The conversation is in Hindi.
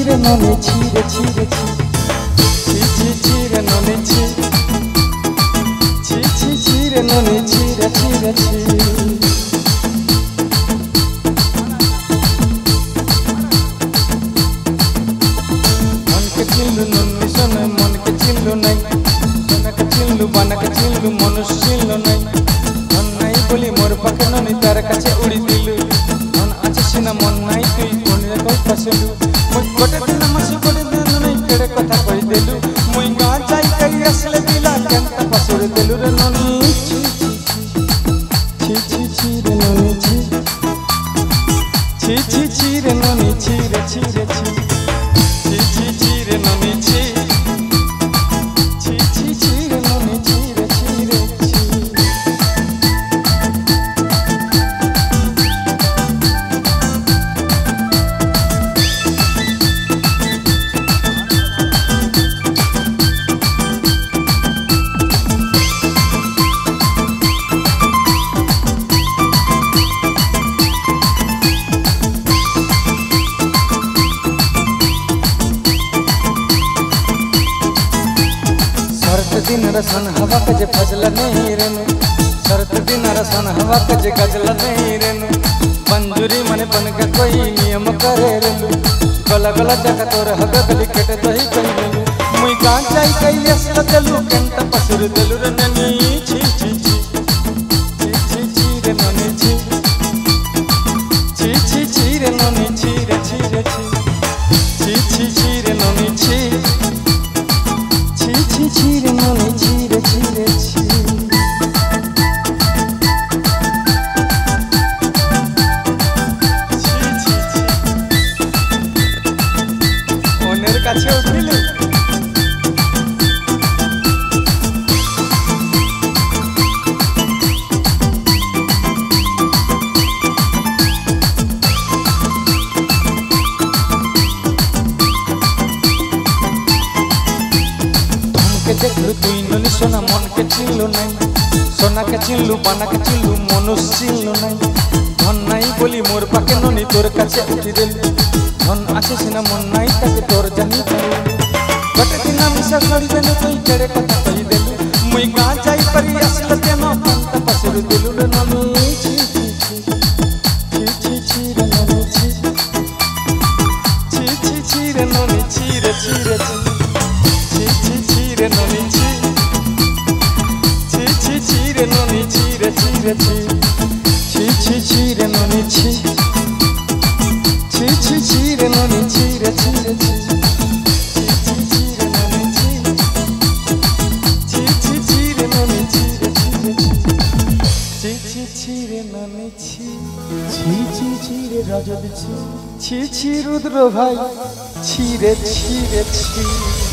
রে ননি ছি রে ছি রে ছি ছি ছি রে ননি ছি ছি রে ননি ছি রে ছি রে ছি मन के चिल्लू नन्नी सोना मन के चिल्लू नहीं सोना के चिल्लू बना के चिल्लू मनुष्य चिल्लू नहीं मन नहीं बोली मोर पाखे ननी तार काছে उड़ी दिलु मन আছে সিনা মন নাই তুই কোনে কই পাসলু মই গোটে দিন মাসি করে দিন নাই কেড়ে কথা কই দেলু মই গা যাই কই আসলে দিলা কেনতা পাসরে দেলু রে ননি ছি ছি ছি রে ননি ছি ছি ছি রে ননি ছি রে ছি রে ছি ছি ছি রে ননি ছি ছি রে ননি ছি রে ছি রে ছি दिन रसन हवा के जे फजल नहीं रेनु शरत दिन रसन हवा के जे गजल नहीं रेनु मंजूरी मने बन के कोई नियम करे रेनु गला गला जगह तोर हग गली केट दही कइलु मुई गा जाई कई असल देलु कंट पसुर देलु रे ननी छी छी छी छी रे ननी छी छी रे ननी छी रे छी रे छी छी रे ननी छी ছি রে ননি ছি রে ছি রে ছি মনের কাছে উঠিলে देखलु तुई ननी सोना मन के चिल्लू नहीं सोना के चिल्लू बना के चिल्लू मनुष्य चिल्लू नहीं धन नहीं बोली मोर पाके ननी तोर काছে उठी देलु धन आछे सिना मन नहीं ताके तोर जानी गटे दिन मिसा खड़िबे न तुई केड़े कथा कहि देलु मुई गा जाई परी असल तेनो पंत पसरु देलु रे ननी छी छी रे ननी छी रे ननी छी रे छी रे छी रे ननी छी रे ननी छी रे छी रे छी रे ननी छी रे ननी छी रे छी रे छी रे ननी छी रे ननी छी रे छी रे ननी छी रे रजत छी रुद्र भाई छी रे छी